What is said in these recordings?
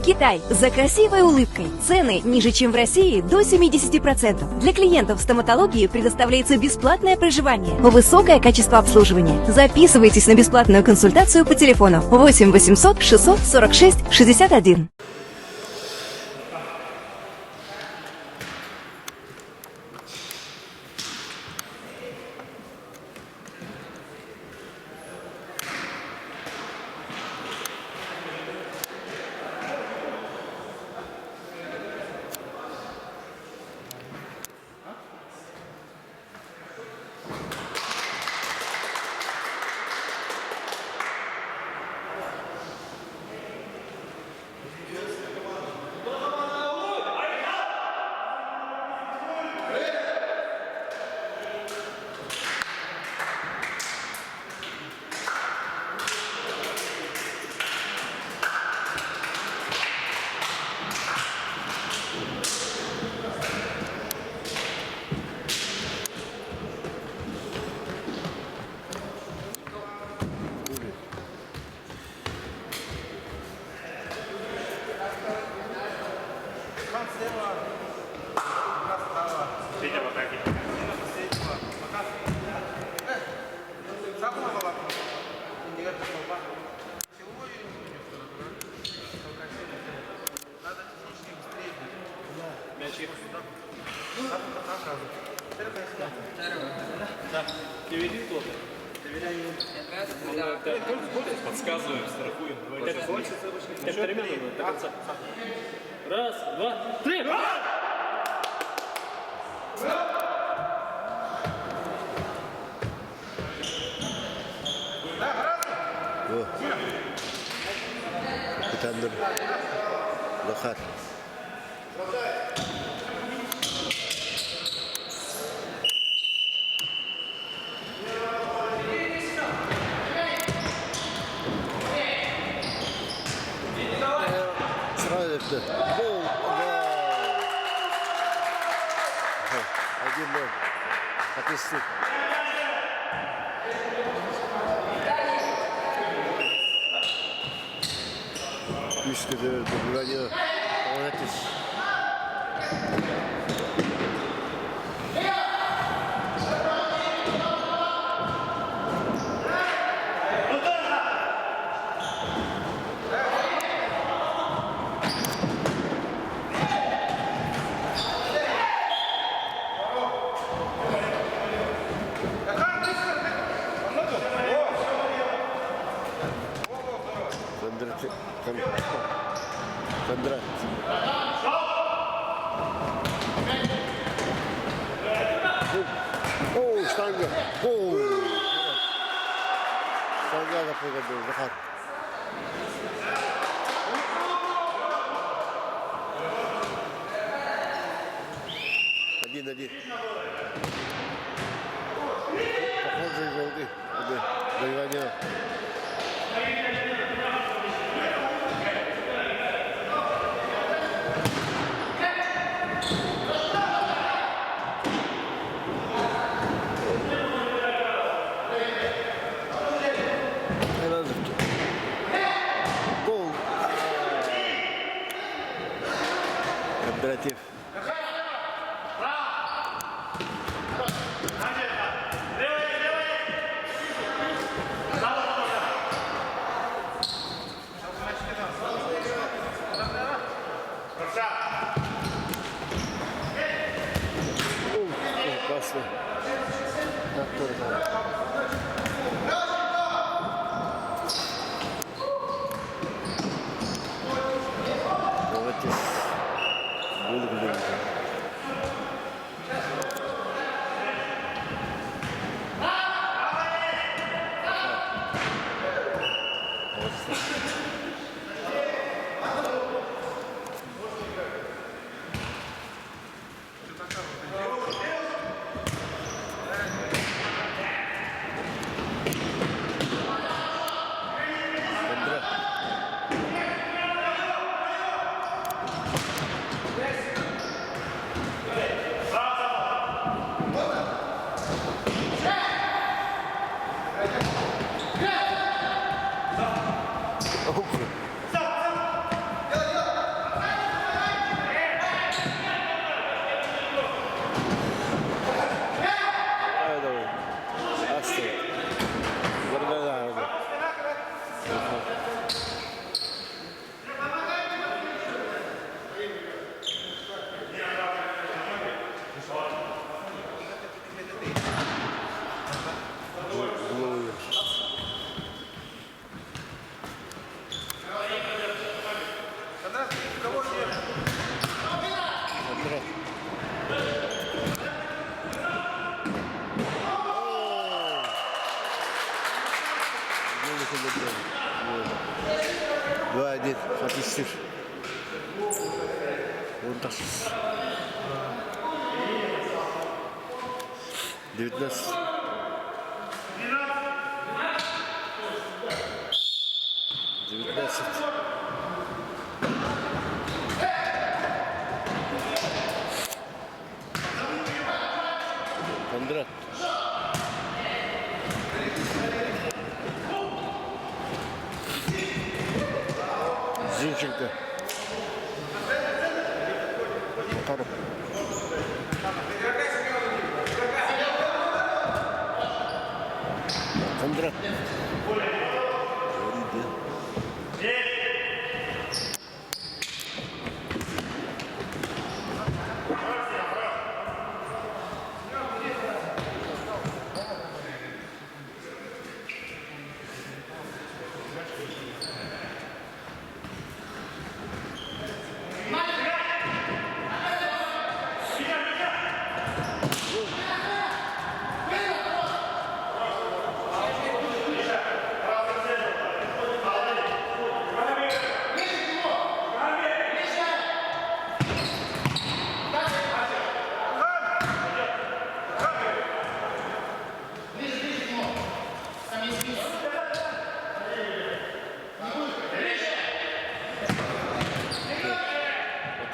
Китай. За красивой улыбкой. Цены ниже, чем в России, до 70%. Для клиентов стоматологии предоставляется бесплатное проживание. Высокое качество обслуживания. Записывайтесь на бесплатную консультацию по телефону 8 800 646 61. Подсказываем, страхуем. Так перемена до конца. Раз, два, три! Капитан Лохар. Сразу это. Гол. 1-0. Отпусти. Üsküdar dobivanie Onetis. Кондрат. О, штанга. О. Штанга запрыгнул. Захар. Один. Похожий голды. Добивание. Гол. Кондратьев. Опасно. Фантастика. 19. Кондрат. Зинченко. Макаров. Кондрат.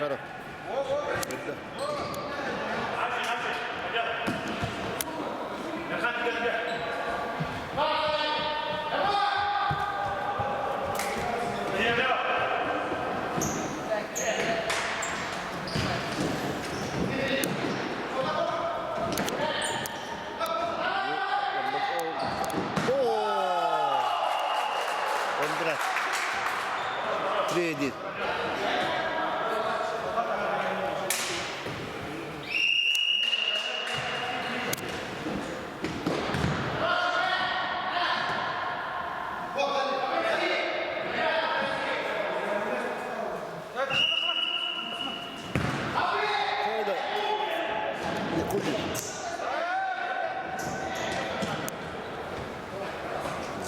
Макаров. Кондрат. 3-1.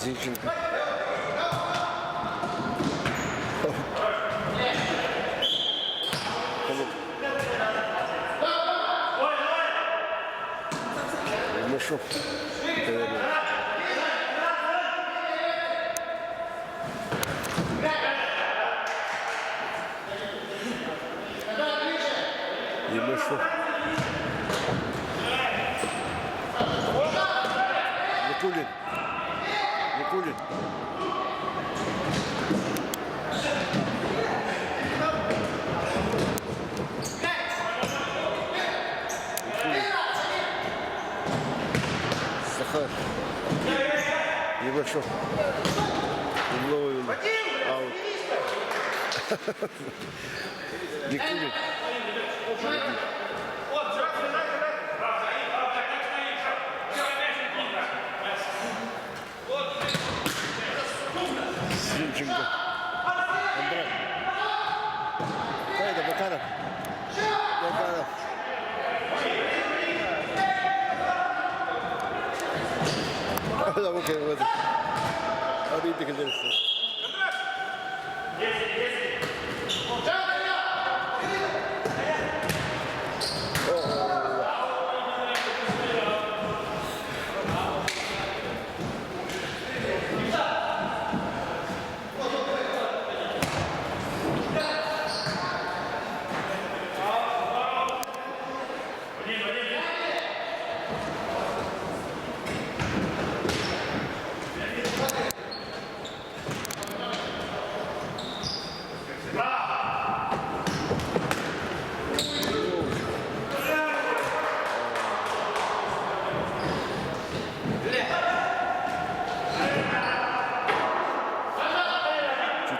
Зинченко. Мышов. И Мышов. Никулин. Никулин. Сахар. Ебашов. Угловой угол. Аут. Никулин. Зинченко. Кондрат. Кайда, Макаров. Макаров. Adam okey, hadi. Hadi iyi gideriz.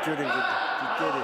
Четыре. Четыре.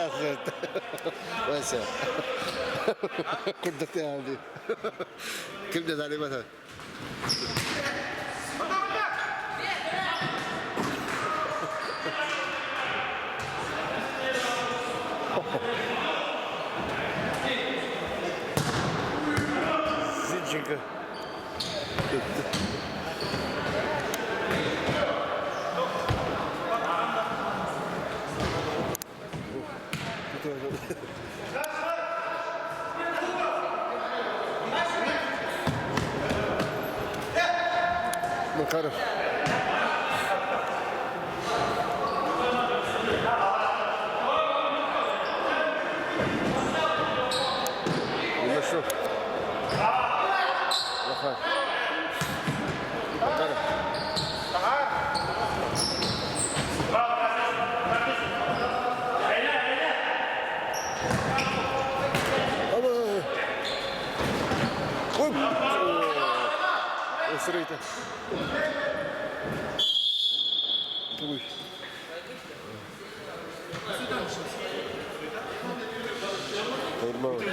Gracias. Вася. Куда ты, Андрей? Когда дали мата? Зинченко. Макаров. Лешов. Лохай. Макаров. Срыто. Ой. Нормально.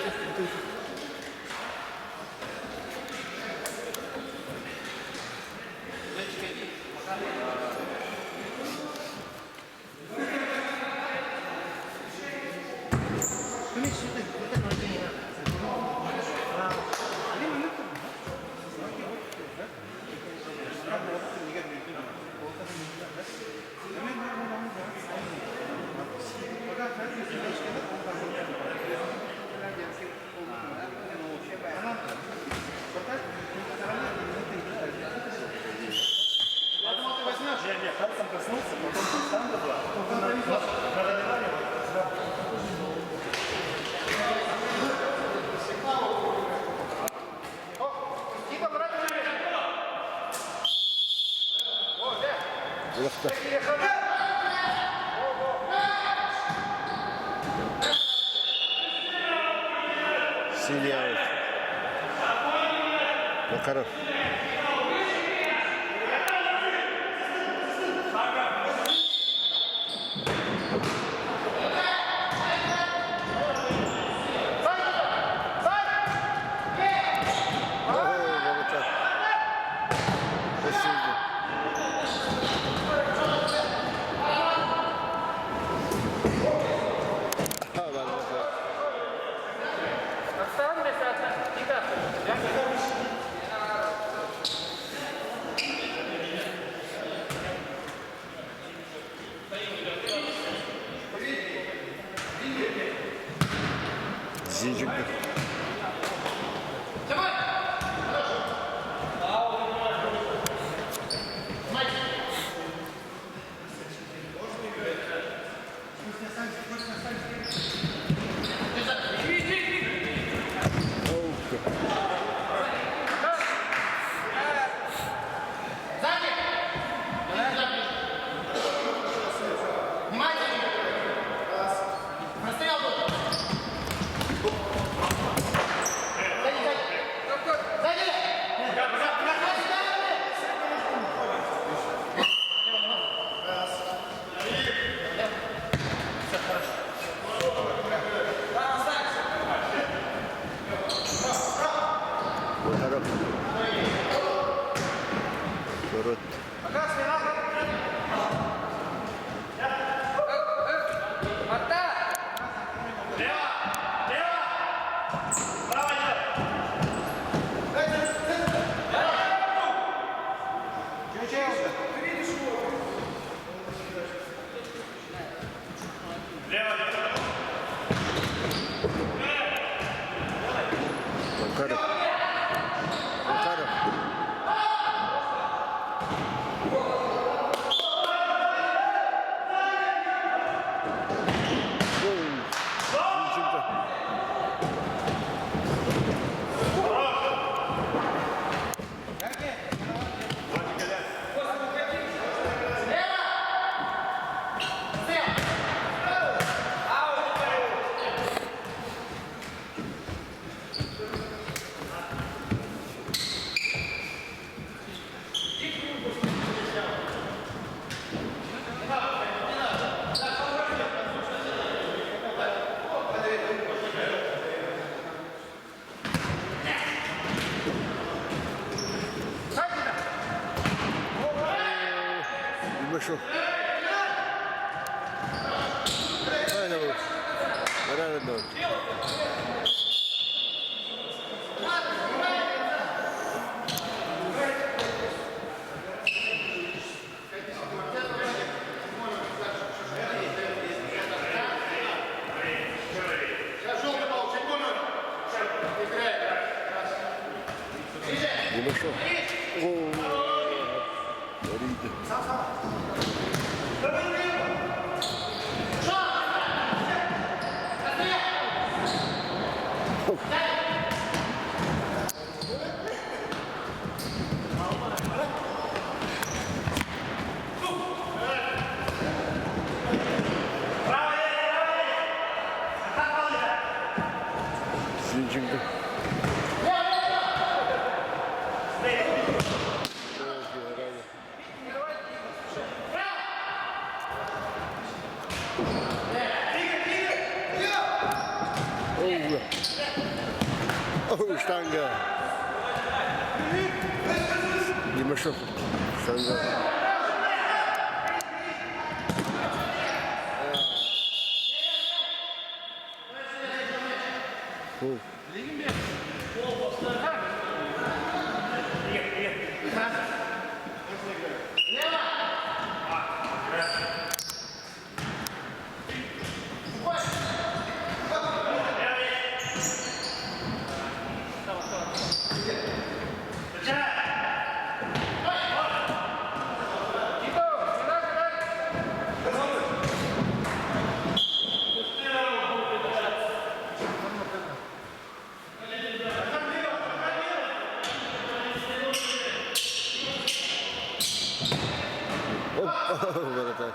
Лохта. Сильяев. Макаров. Зинченко. Макаров. Ворот. Макаров. Димашов. Правильно был. Правильно. Димашов. Зинченко. Oh, штанга. Димашов. Штанга. Вратарь.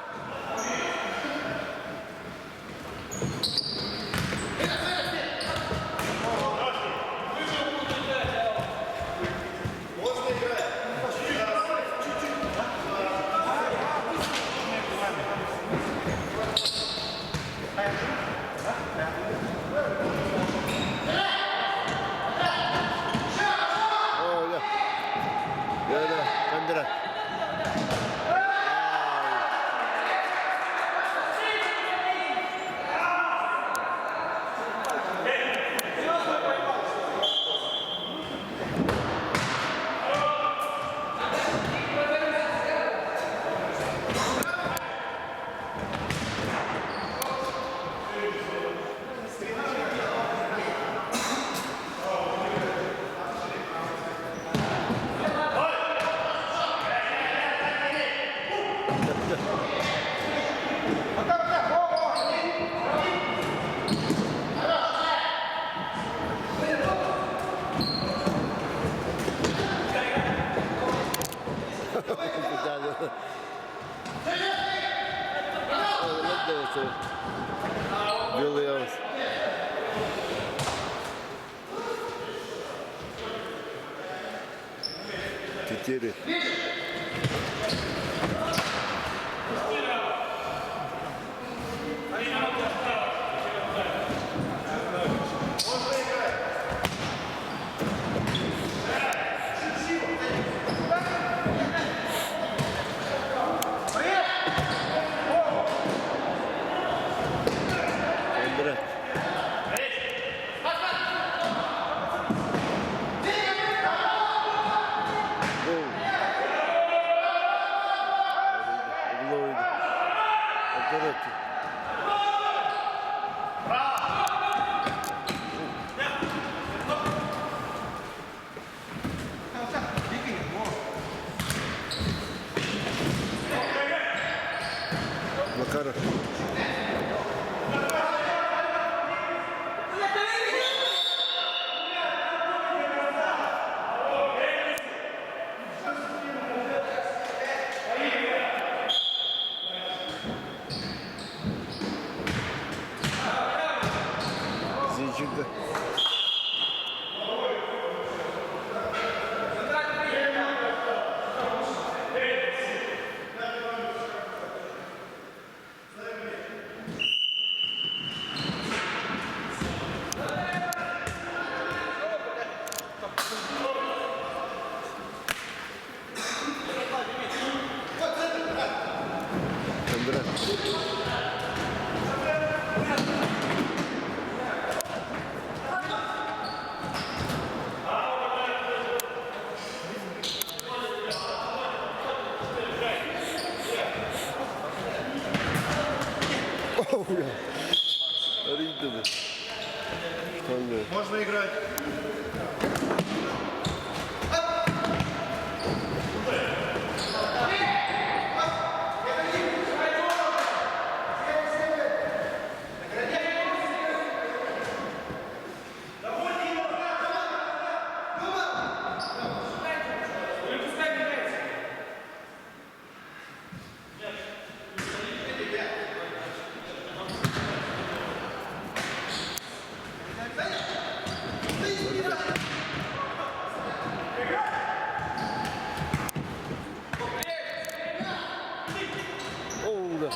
О, да. Да, Кондрат. Белый аус. Тетеры. Кондрат. Угловый. Oldu.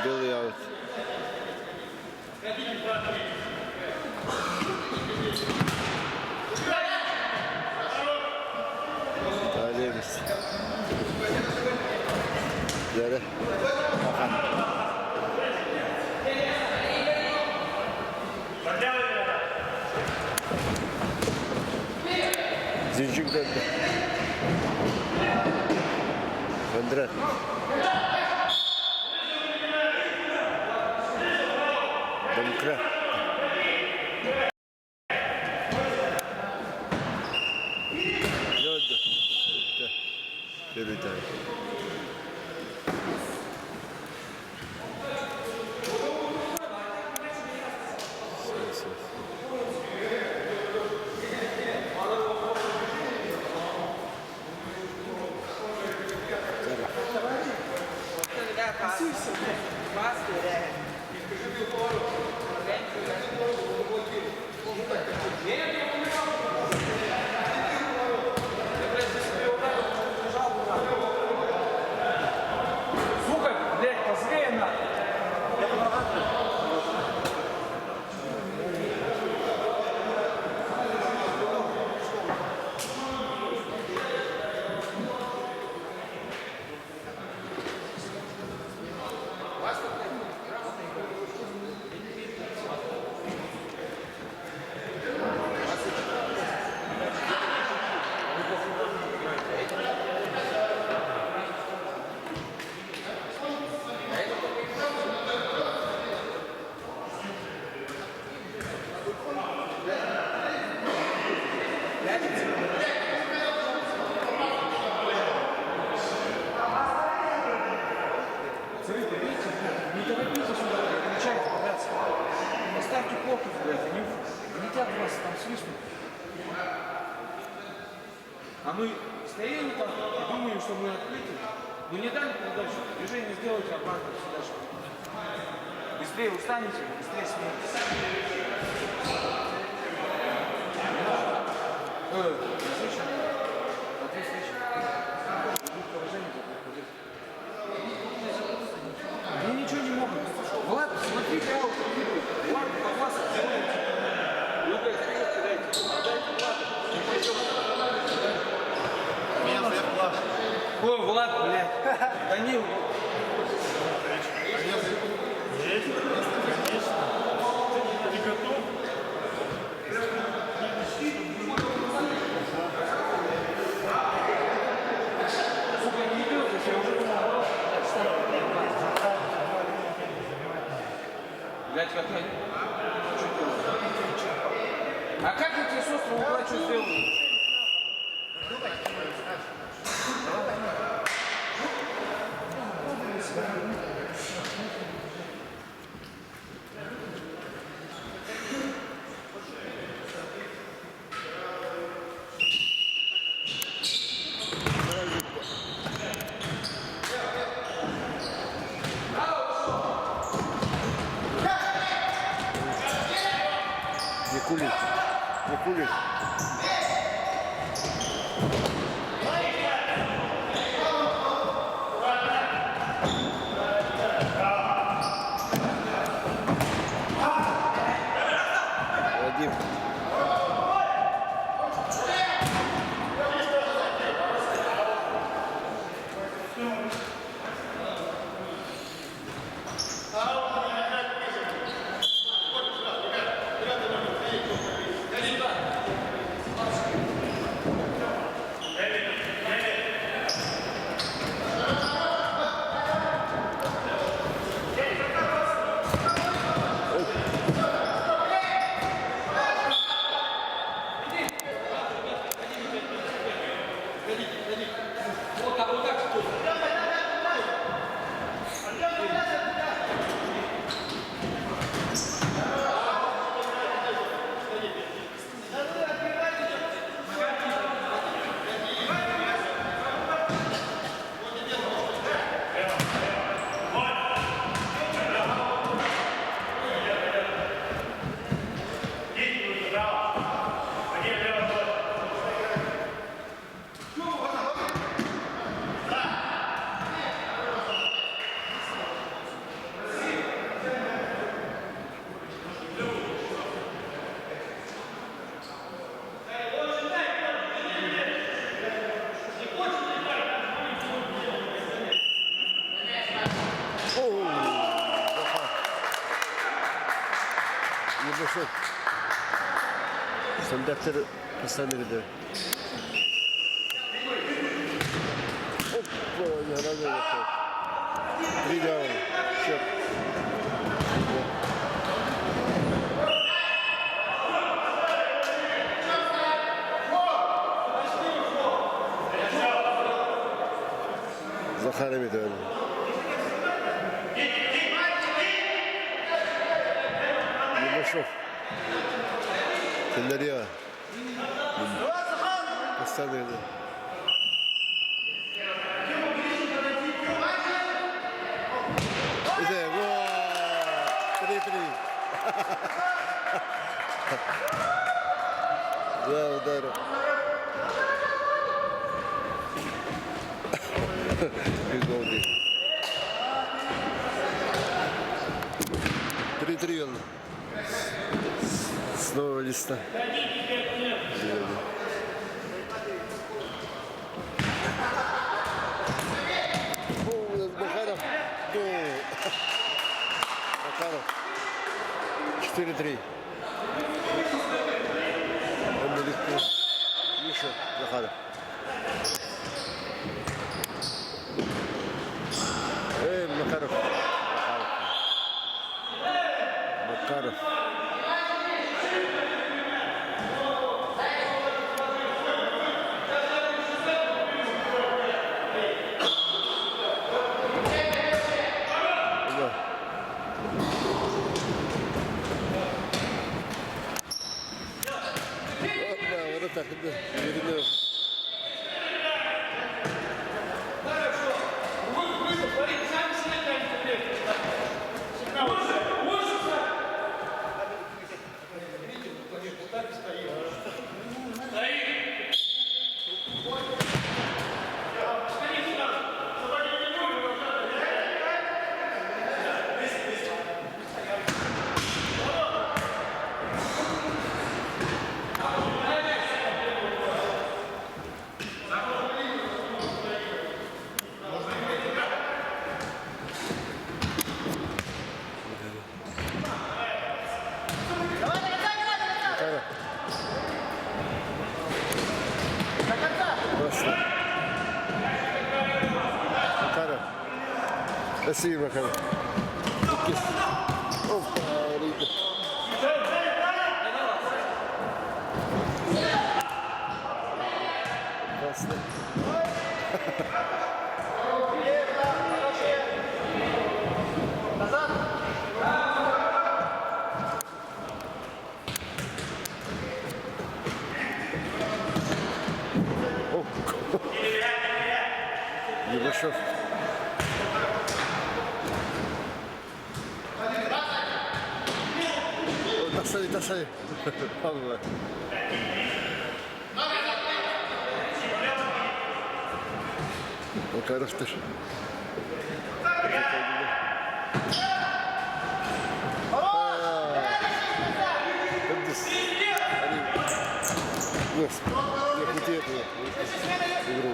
Billy out. Talihimiz. Yere. Bakan. Zincik döndü. Döndürer. Demokrat. Döndü. Bitti. Bir tane. Сука, блядь, позрей нахуй. Смотрите, видите, не торопитесь сюда, включайте, братцы. Поставьте корпус, блядь, они летят вас там свистнут. А мы стояли там и думали, что мы открыты. Мы не дали передачу, движение сделайте обратно сюда. Быстрее устанете, быстрее сменитесь. Слышно? А ты слышишь? Идут поражения, они ничего не могут. Влад, смотрите, Влад, по вас делаете. Ну, блядь, вперед кидайте. Дайте Влада. Не пойдет. Меня зовут Влад. Ой, Влад, блядь. Данил. Ты готов? Сука, не идет, я уже думал. Блядь, как они? А как я тебе с острова плачу сделаю? Никулин. Никулин. Вадим. Ебашов. Стандарттар постоянно да. Опа, не надо. 3 даун. Счет. Захарами да. Ебашов. Сендария. Постоянно да. Иде, во! 3-3. Да, удара. Голди. 3-3 он. Снова листа. Бахаров. Бахаров. 4-3. Он легко. Миша Захаров. Макаров. Макаров. Вот так, да. Спасибо, Макаров. Опа, Рига. Классно. Ебашов. Тасай. Allah. Makarov'tır. Не хватит игру.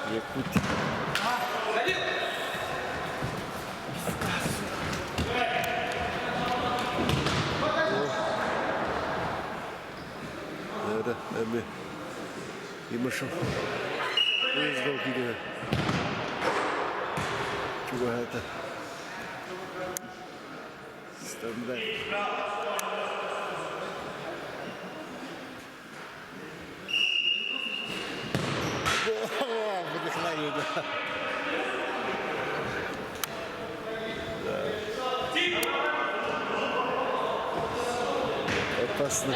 Не хватит. Да, Эми. Ебашов. Уездал гидева. Чего это? Стандарт. О, вдохновение, да. Опасно.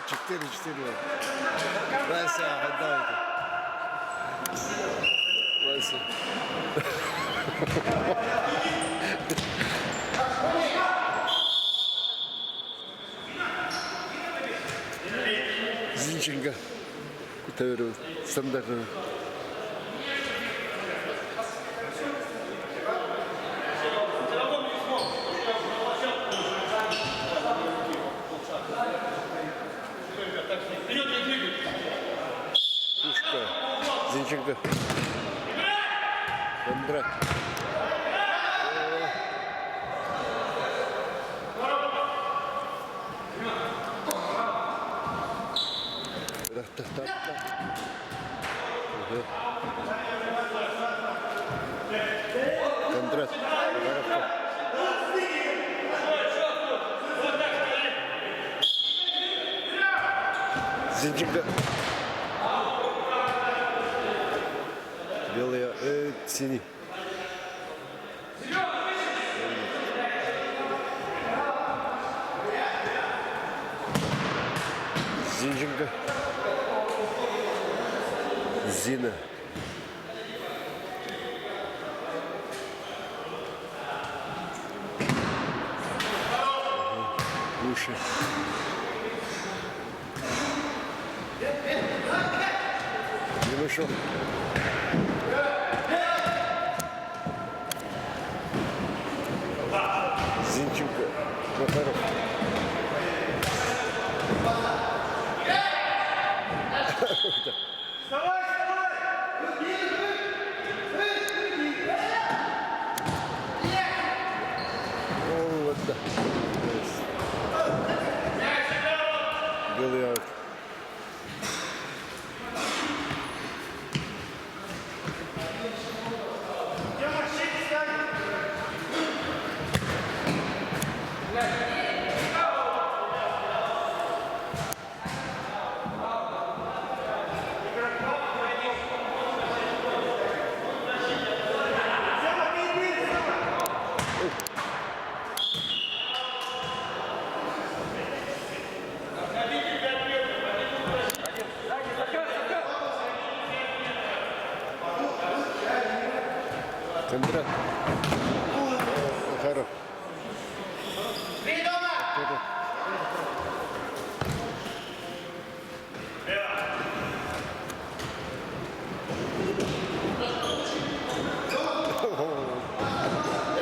Четыре. Вася, отдай это. Вася. Зинченко. Кутаверов. Стандартно. Зинченко. Кондрат. Кондрат. Зинченко. Белый, синий. Зинченко. Зина. Уши. Лемешов. Зинченко. Макаров. О, вот да. Белый аут. Кондрат. Макаров.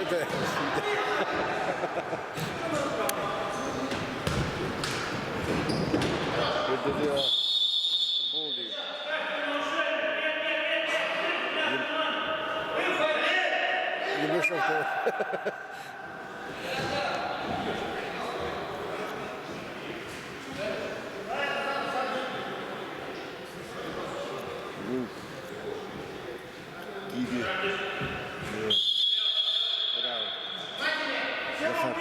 Это... Это для Волги. Лемешов-то. Гиби. Браво. Захар.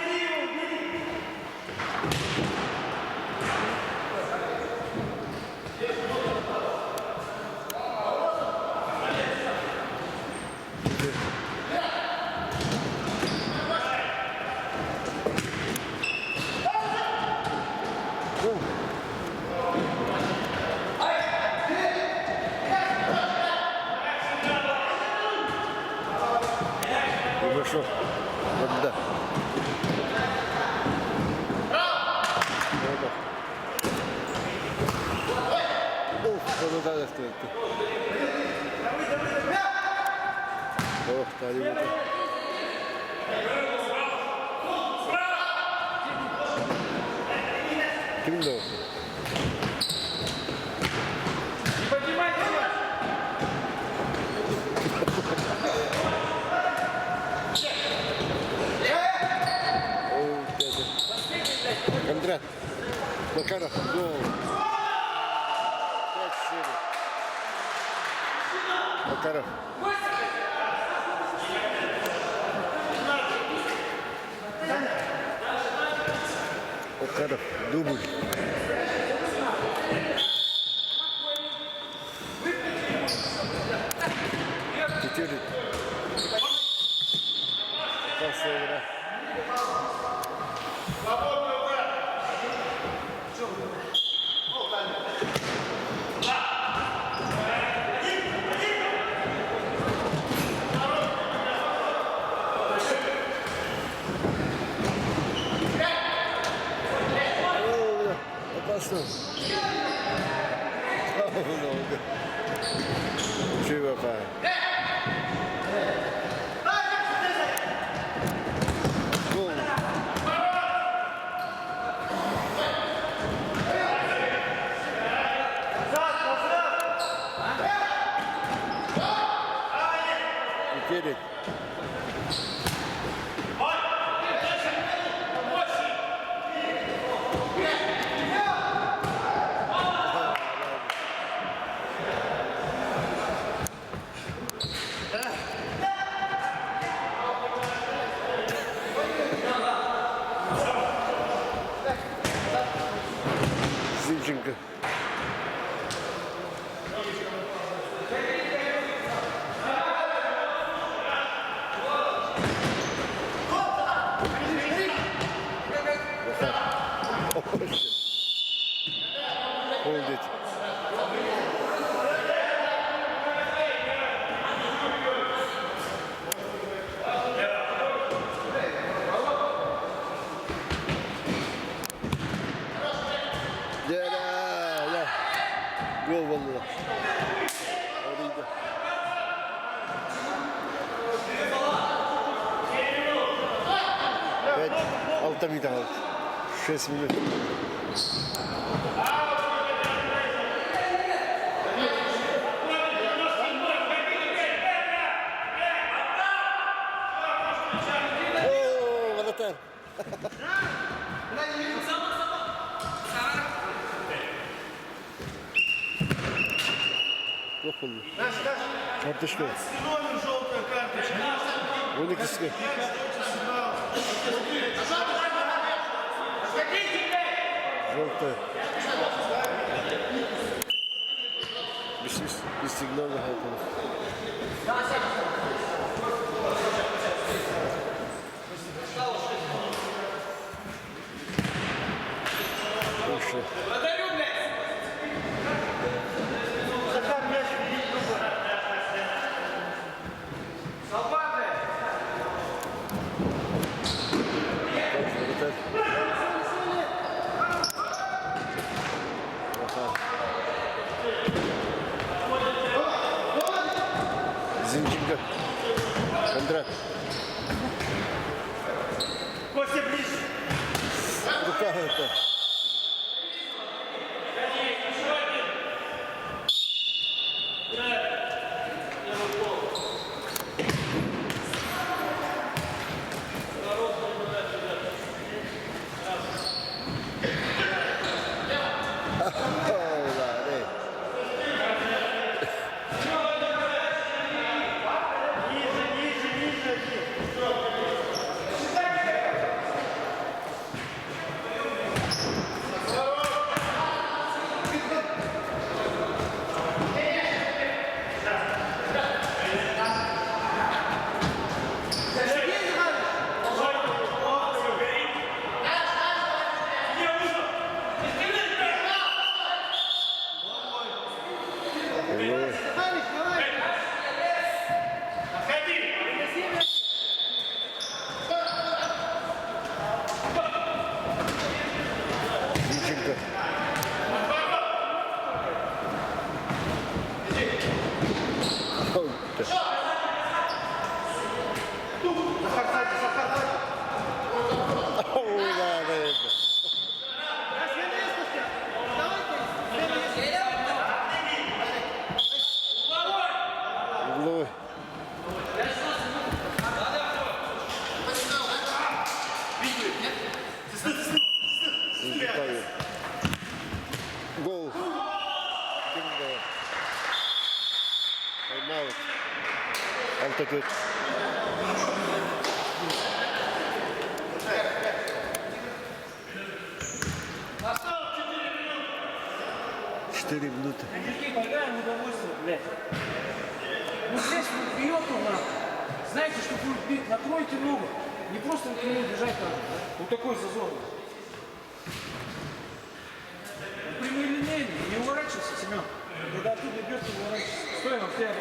Лемешов. Вот да. Ну да, что это? Ох, Талима-то. Ким дал? Кондрат. Макаров. Гол. 5-7. Макаров. Макаров. Дубль. Теперь. Классная игра. Опасно. Много. Чего па? Гол. 6 минут. О, вратарь. Плохо. Карточка. Номер желтая карточка. Уникальная. Желтая. Без сигнала. Хорошо. Зинченко. Кондрат. Костя, ближе. Рука это. Зинченко. Угловой. Зинченко. Гол. Тайм-аут. Алтакет. Четыре минуты. Мужики, поиграем в удовольствие, блядь. Ну здесь вперед надо. Знаете, что будет бить, накройте ногу. Не просто к нему бежать надо. Вот такой зазор. Прямолинейный, не уворачивайся, Семен. Когда оттуда бьет, не уворачивайся. Стой, он стоит,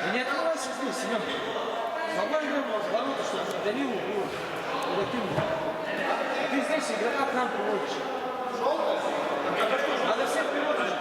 и не открывайся здесь, Семен. Слабая игра была в ворота, чтобы Данилу было туда кинуть. А ты здесь игрока к нам приводишь. Надо всех вперед уже.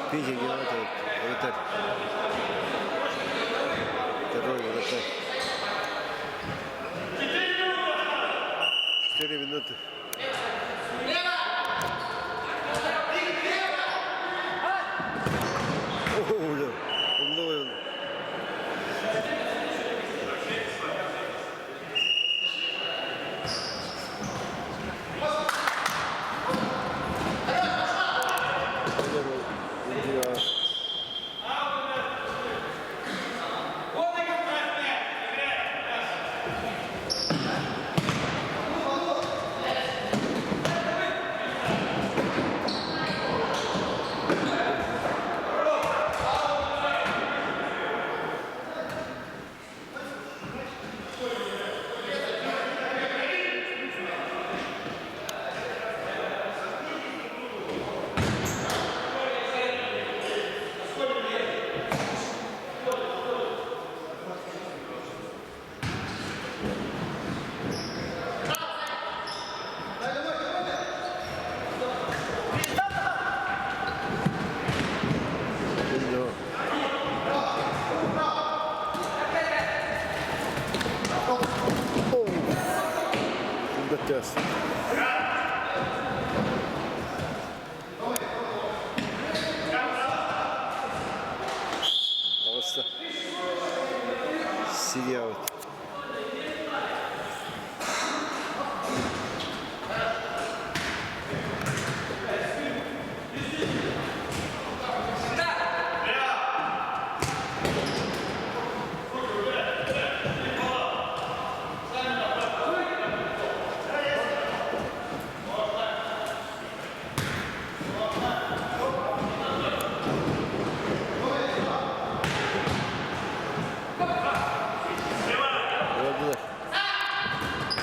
Петя Геннадьев, вратарь. Второй вратарь. 4 минуты. Угловой. Тест. Просто сидел.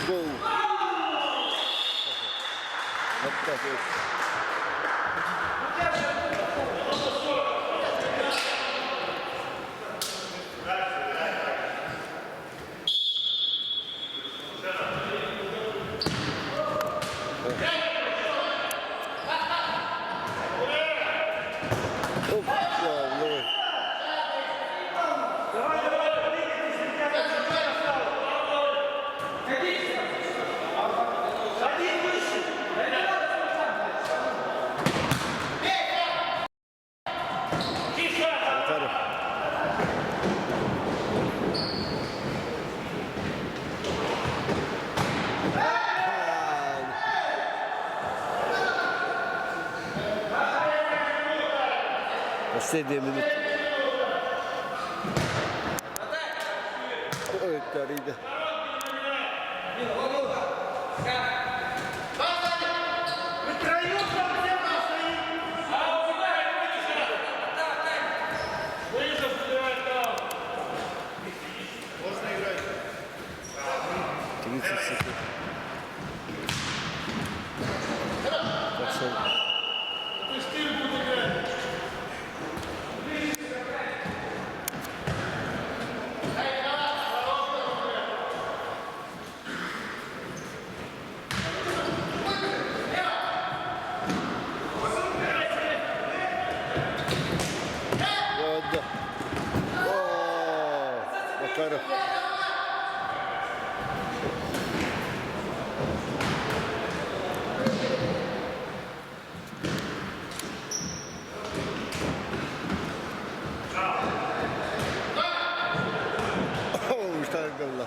Гол. Вот так вот. Оп, давай. Макаров. Последняя минута. Ой, Карида. Можно играть. 30 секунд. Пошел. Ты стиль будет играть. Вот, да. О, Макаров. О, stark голла.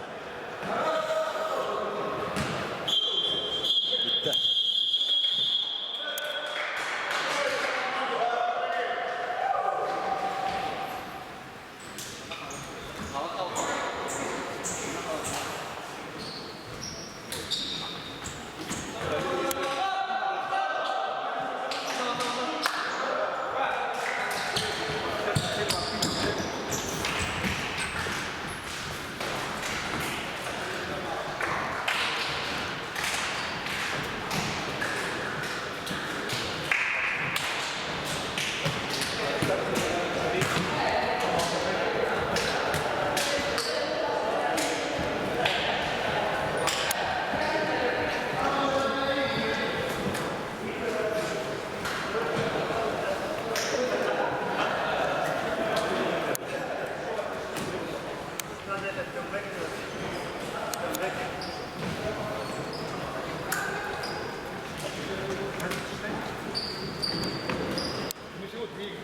Bitti.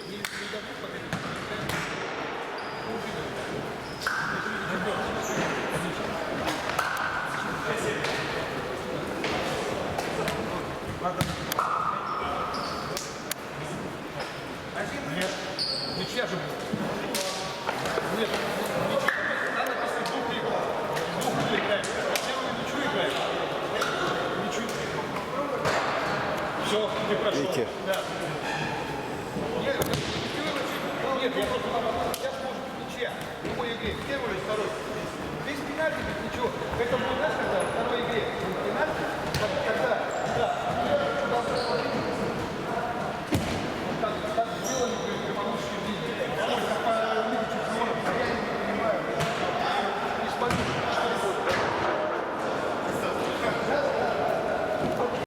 Ничья же будет. Нет, ничья. Надо после двух игр. Двух играть. Первую ничью играть. Ничью. Все, ты прошел. Видите? Да. Нет, я просто сейчас может быть ничья. В любой игре. Первый или второй. Без пенальти, без ничего. Поэтому, знаешь, когда